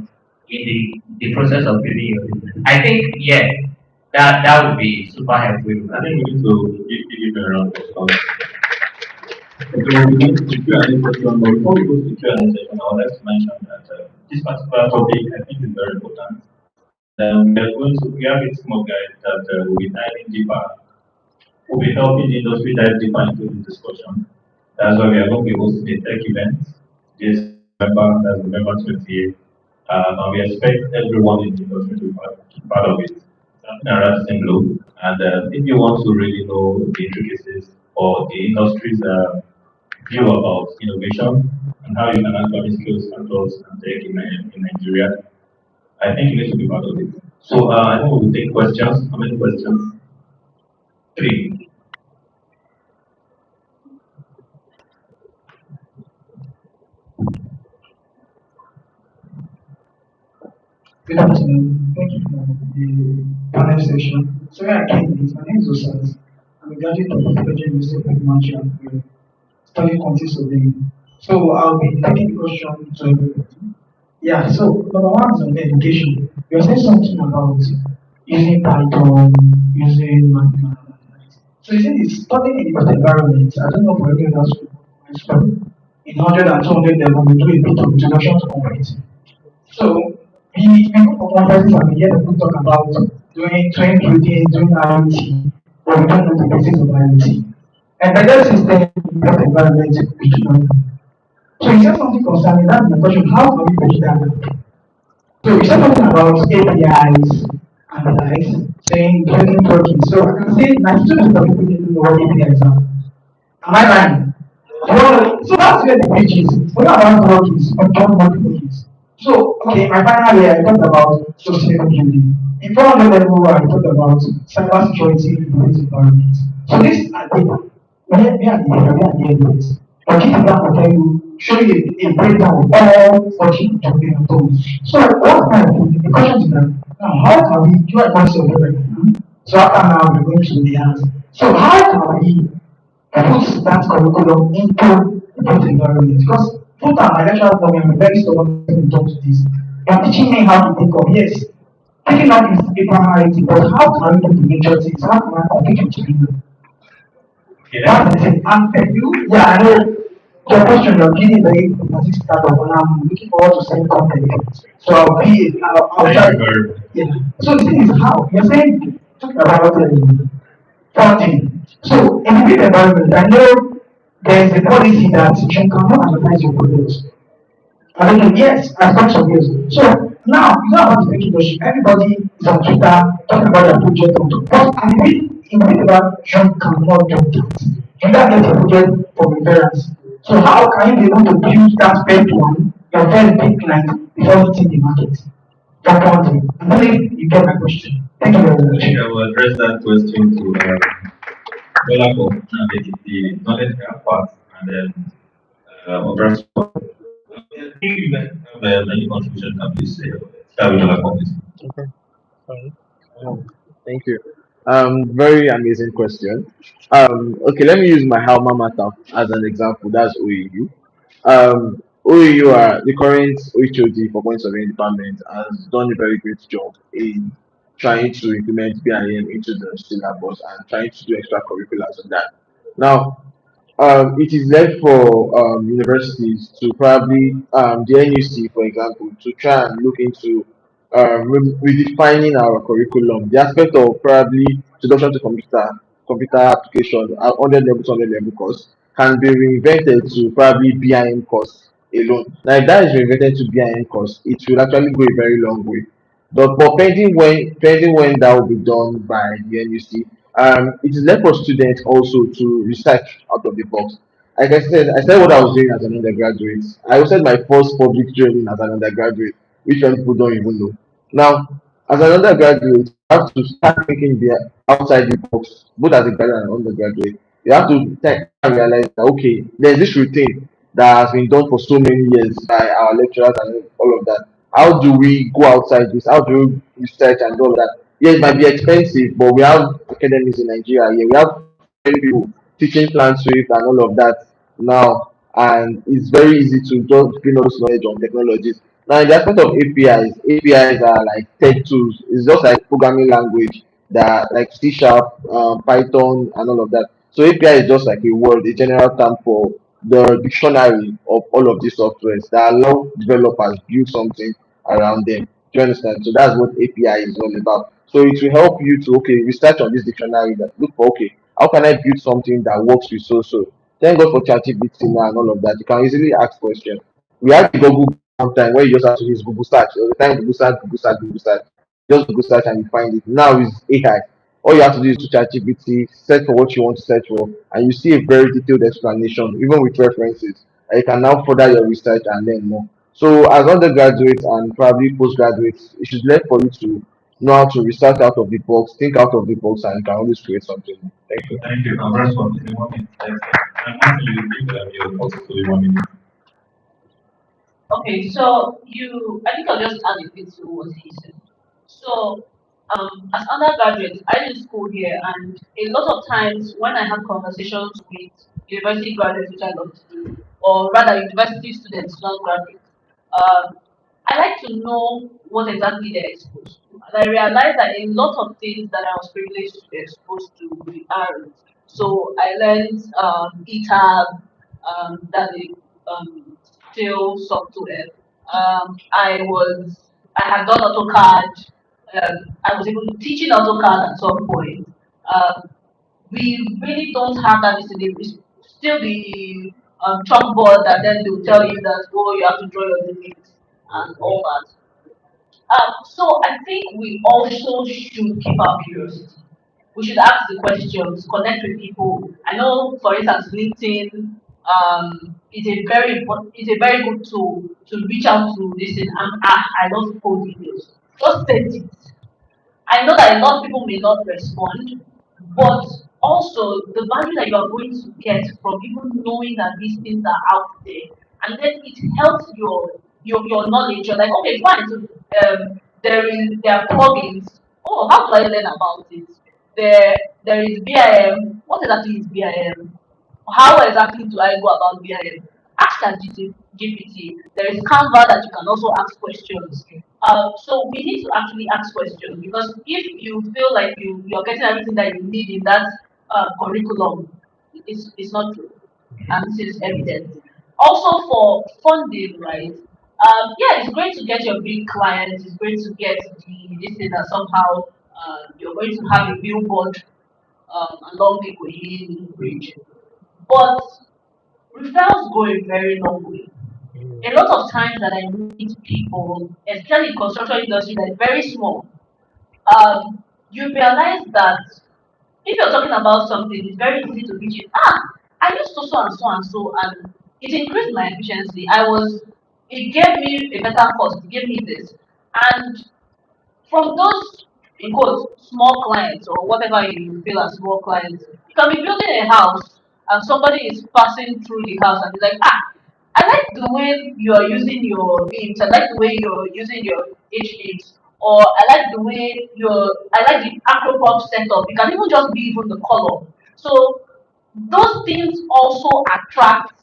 in the process of building your business. I think, yeah, that would be super helpful. I think we need to give a round of applause. Okay, we'll begin the Q&A session, but before we go to the Q&A session, I would like to mention that this particular topic I think is very important. And we have a team of guys that will be diving deeper, will be helping the industry dive deeper into this discussion. That's why we are going to be hosting a tech event this November, that's November 28th. And we expect everyone in the industry to be part of it. Something around the same globe. And if you want to really know the intricacies or the industry's view about innovation and how you can actually scale startups and tech in Nigeria, I think you need to be part of it. So I think we will take questions. How many questions? 3. Good afternoon. Thank you for the panel session. So where I came is my name is Osas. I'm a graduate of Technology University of Technology and studying quantity surveying. So I'll be taking questions to everybody. Yeah, so number one is on education. You're saying something about using Python, using mathematics. So you said it's studying in different environments. I don't know for any other school. In 100 and 200 level, we do a bit of introduction to computing. So we go for conferences and we hear people talk about doing train building, doing IoT, but we don't know the basics of IoT. And by that system, that environment, we do not know. So you said something concerning that, the question, how can we bridge that? So you said something about APIs and the likes, saying building tokens. So I can say 92% of people didn't know what APIs are. Am I right? Well, so that's where the bridge is. What about tokens? Or don't want tokens? So, okay, my final year, I talked about sustainable building. In 400 level, I talked about cyber security in the environment. So this are data. We are the evidence. But this example will tell you, show you a breakdown of all 14 jumping atoms. So what kind of thing? The question is that now how can we do a concept of So after now, we're going to the hands. So how can we put that curriculum into the both environment? Because full time, my lecturer told me I'm a very stubborn person to talk to this. You're teaching me how to think of yes. Picking up is a priority, but how can I do the major things? How can I compete with you? Yeah. That's the thing. And you, yeah, I know your question, you're giving very pragmatic startup, and I'm looking forward to seeing company. So I'll Thank try. you very much. Yeah. So the thing is how you're saying talking about funding. So in the big environment, I know there is a policy that you cannot advertise your products. I mean, yes, I start some years. So now it's not about the tech industry. Everybody is on Twitter talking about their project on Twitter. But in the middle of you cannot do that. You can't get a project from the parents. So how can you be able to build that first one, your first big client, before hitting the market? That one thing. I don't think you get my question. Thank you very I much. think I will address that question to Dolako, the knowledge gap part, and then Obra's part. I think you guys have any contribution can please say. Start with Dolako, please. Okay, fine. Thank you. Very amazing question. Okay, let me use my alma mater as an example. That's OEU. OEU are the current HOD for Point Surveying Department has done a very great job in trying to implement BIM into the syllabus and trying to do extracurriculars on that. Now, it is left for universities to probably the NUC, for example, to try and look into redefining our curriculum. The aspect of probably introduction to computer application at 100 level to 100 level course can be reinvented to probably BIM course alone. Now, if that is reinvented to BIM course, it will actually go a very long way. But pending when that will be done by the NUC, it is left for students also to research out of the box. Like I said what I was doing as an undergraduate. I also had my first public training as an undergraduate, which many people don't even know. Now, as an undergraduate, you have to start thinking outside the box, both as a graduate and undergraduate. You have to realize that okay, there's this routine that has been done for so many years by our lecturers and all of that. How do we go outside this? How do we research and all of that? Yeah, it might be expensive, but we have academics in Nigeria. Yeah, we have many people teaching plant swift and all of that now, and it's very easy to just gain all this knowledge on technologies. Now, in the aspect of APIs are like tech tools. It's just like programming language that like C sharp, Python, and all of that. So API is just like a word, a general term for the dictionary of all of these softwares that allow developers build something around them. Do you understand? So that's what API is all about. So it will help you to okay research on this dictionary that look for okay how can I build something that works with so. Thank God for ChatGPT now and all of that. You can easily ask questions. We had the Google sometime where you just have to use Google search. All the time Google search. Just Google search and you find it. Now is AI. All you have to do is to ChatGPT, search for what you want to search for, and you see a very detailed explanation, even with references. And you can now further your research and learn more. So as undergraduates and probably postgraduates, it should left for you to know how to research out of the box, think out of the box, and you can always create something. Thank you. Thank you. Obra's part, in 1 minute. And once you give your thoughts to the 1 minute. Okay, so I think I'll just add a bit to what he said. So, as undergraduates, I did school here, and a lot of times when I have conversations with university graduates, which I love to do, or rather university students, not graduates, um, I like to know what exactly they're exposed to. And I realized that a lot of things that I was privileged to be exposed to we aren't. So I learned ETAB, that is still software. I had done AutoCAD. I was even teaching AutoCAD at some point. Um, we really don't have that listening. It's still the chalkboard that then they'll tell you that, oh, you have to draw your limits and all that. So I think we also should keep our curiosity. We should ask the questions, connect with people. I know, for instance, LinkedIn is a very good tool to reach out to listen. I don't code videos. Just send it. I know that a lot of people may not respond, but also the value that you are going to get from even knowing that these things are out there, and then it helps your knowledge. You're like, okay, fine. So there are plugins. Oh, how do I learn about it? there is BIM. What exactly is BIM? How exactly do I go about BIM? Ask GPT. There is Canva that you can also ask questions. So we need to actually ask questions because if you feel like you're getting everything that you need in that curriculum, it's not true, and this is evident. Also for funding, right? Yeah, it's great to get your big clients. It's great to get this thing that somehow you're going to have a billboard along the Koyin Bridge. But referrals go a very long way. A lot of times that I meet people, especially in construction industry that is very small, you realize that if you're talking about something, it's very easy to reach it. I used to so and so and so, and it increased my efficiency. It gave me a better cost, it gave me this. And from those, in quotes, small clients or whatever you feel as small clients, you can be building a house and somebody is passing through the house and is like, I like the way you are using your beams, I like the way you're using your H beams, or I like the acropop setup. It can even just be even the color. So those things also attract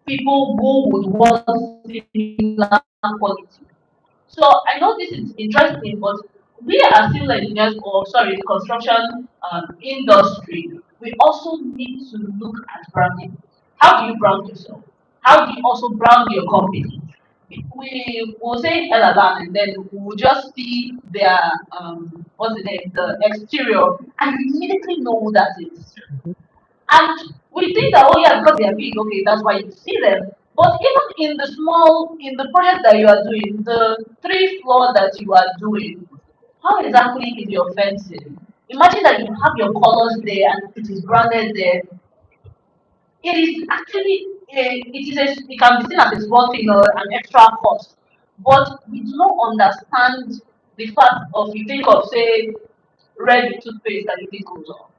people who would want similar quality. So I know this is interesting, but we as civil engineers, or sorry, the construction industry, we also need to look at branding. How do you brand yourself? How do you also brand your company? We will say LLM and then we will just see their what's the name, the exterior, and we immediately know who that is. And we think that, oh yeah, because they are big, okay, that's why you see them. But even in the project that you are doing, the three floor that you are doing, how exactly is your fencing? Imagine that you have your colors there and it is branded there. It is actually it can be seen as a small thing or an extra cost. But we do not understand the fact of you think of say red toothpaste and you think goes on.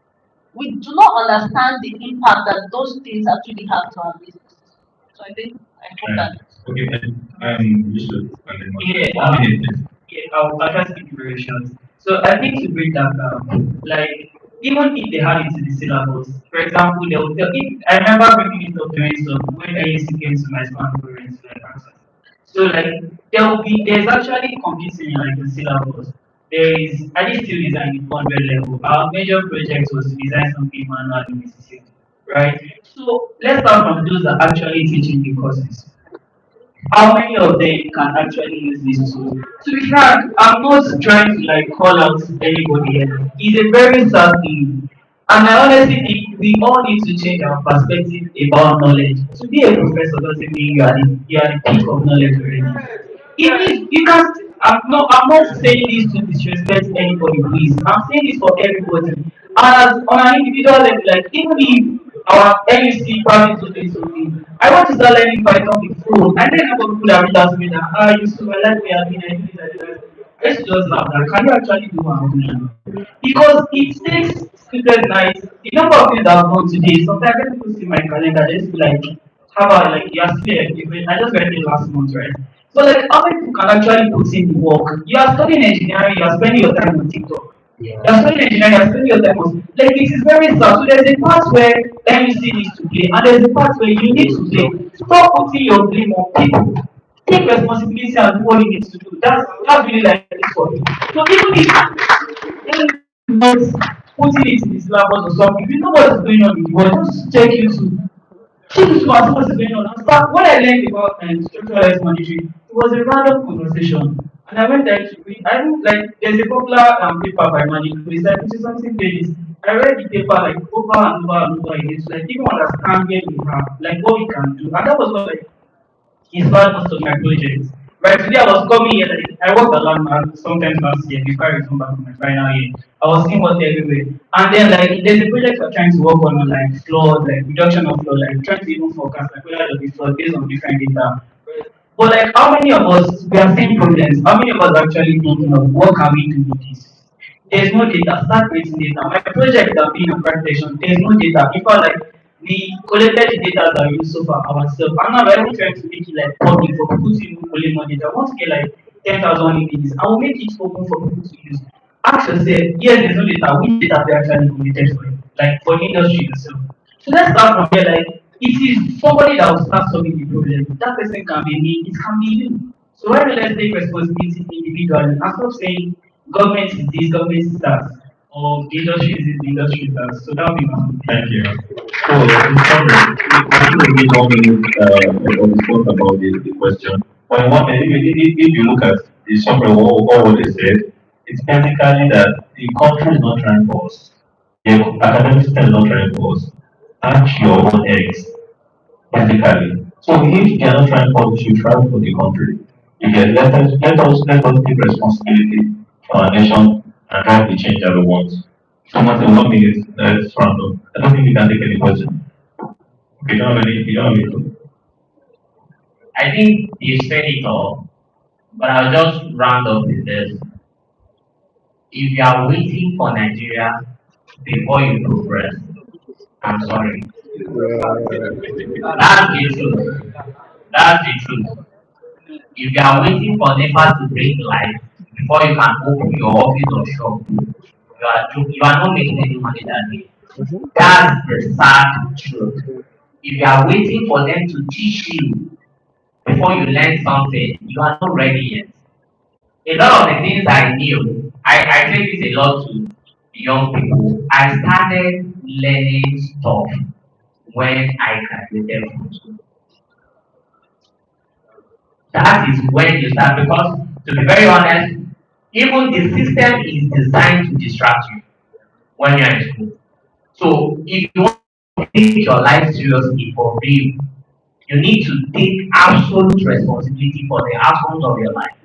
We do not understand the impact that those things actually have to our business. So I hope that. Okay, just to Yeah, one minute. yeah, I'll try to keep it very short. So I think to break that down, like even if they had it in the syllabus, for example, if I remember bringing it up during some when AEC came to my smart parents like answer. So like there's actually computing like the syllabus. There is I did still design in 100 level. Our major project was to design something manual in the system, right? So let's start from those that are actually teaching the courses. How many of them can actually use this tool? To be frank, I'm not trying to like call out anybody here. It's a very sad thing. And I honestly think we all need to change our perspective about knowledge. To be a professor doesn't mean you are the peak of knowledge already. Even if you can, I'm not saying this to disrespect anybody, please. I'm saying this for everybody. And as on an individual level, like even if our NUC probably to do something, I want to start learning Python with phone. And then a lot of people that reach out to me that you so I like me, I mean, I do this, I do that. I used to just laugh that. Can you actually do what I'm doing? Because it takes sleepless nights. The number of things I've done today, sometimes when people see my calendar, they just be like, how about like you're still I just read it last month, right? So like how many people can actually put in the work? You are studying engineering, you are spending your time on TikTok. You are studying engineering, you are spending your time on like it is very sad. So there's a part where MUC needs to play and there's a part where you need to play. Stop putting your blame on people. Take responsibility and do what you need to do. That's really like this for me. So even not putting it in the syllabus or something, if you know what is going on in the world, just check YouTube. Things were supposed to be on. And start, when I learned about structuralized monitoring, it was a random conversation. And I went there to read. I don't like there's a popular paper by Magic, it's like 50 something pages. I read the paper like over and over and over again to like even understand where we have, like what we can do. And that was what like inspired most of my projects. Right today I was coming here, like, I worked a lot sometimes last year before I returned back from my final year. I was seeing what everywhere. And then like there's a project we're trying to work on like flood, like reduction of flood, like trying to even forecast like whether there'll be flood based on different data. But like how many of us we are seeing problems? How many of us actually thinking of what can we do with this? There's no data. Start creating data. My project that being a protection, there's no data. In fact, like we collected the data that we used so far ourselves. And now we're even trying to make it like public for people to even collect more data. I want to get like 10,000 images. I will make it open for people to use. Ask yourself, yes, there's no data, which data we actually collected for it, like for industry itself. So let's start from here. Like it is somebody that will start solving the problem. That person can be me, it can be you. So why don't let's take responsibility individually and stop saying government is this, government is that, or the industry is this, the industry is that. So that will be my own thing. Thank you. So, in summary, we don't need or spoke about the question. But in if you look at the summary of what they said, it's basically that the country is not trying for us. The academic system is not trying for us. Ask your own eggs, basically. So if they are not trying for us, you should try for the country. You get let us take responsibility for our nation and drive the change that we want. So much in 1 minute, let's round up. I don't think we can take any question. We don't have any. I think you said it all, but I'll just round up with this. If you are waiting for Nigeria before you progress, I'm sorry. That's the truth. That's the truth. If you are waiting for NEPA to bring light before you can open your office or shop, you are not making any money that day. That's the sad truth. If you are waiting for them to teach you before you learn something, you are not ready yet. A lot of the things I knew, I say this a lot to young people. I started learning stuff when I graduated from school. That is when you start because to be very honest, even the system is designed to distract you when you're in school. So if you want to take your life seriously for real, you need to take absolute responsibility for the outcomes of your life.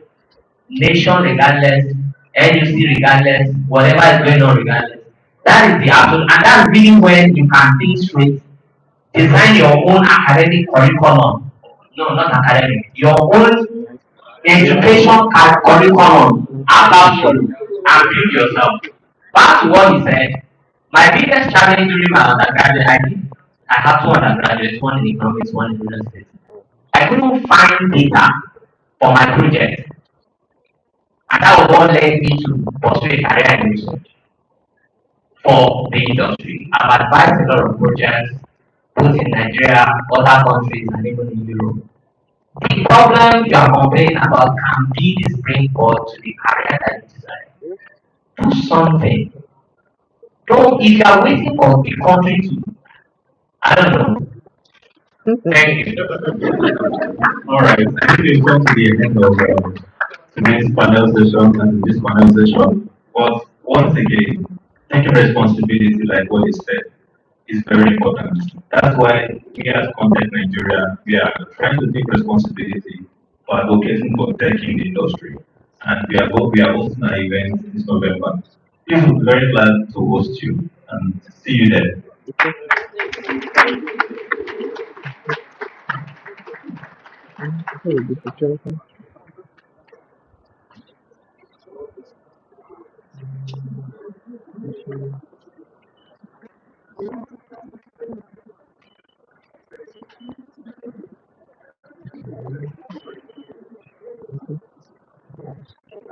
Nation regardless, NUC regardless, whatever is going on regardless. That is the absolute, and that's really when you can think straight, design your own academic curriculum. No, not academic, your own education curriculum after school and build yourself. Back to what he said, my biggest challenge during my undergraduate, I have two undergraduates, one in economics, one in real estate. I couldn't find data for my project, and that was what led me to pursue a career in research for the industry. I've advised a lot of projects, both in Nigeria, other countries, and even in Europe. The problem you are complaining about can be the springboard to the career that you desire. Do something. Don't if you are waiting for the country to I don't know. Thank you. All right. I think we've come to the end of today's panel session and this panel session. But once again, taking responsibility, like what he said, is very important. That's why we as Contact Nigeria, we are trying to take responsibility for advocating for tech in the industry. And we are hosting an event this November. We will be very glad to host you and see you there.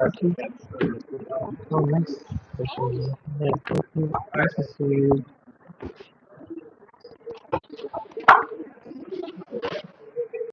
Okay. Oh, nice. Nice to see you.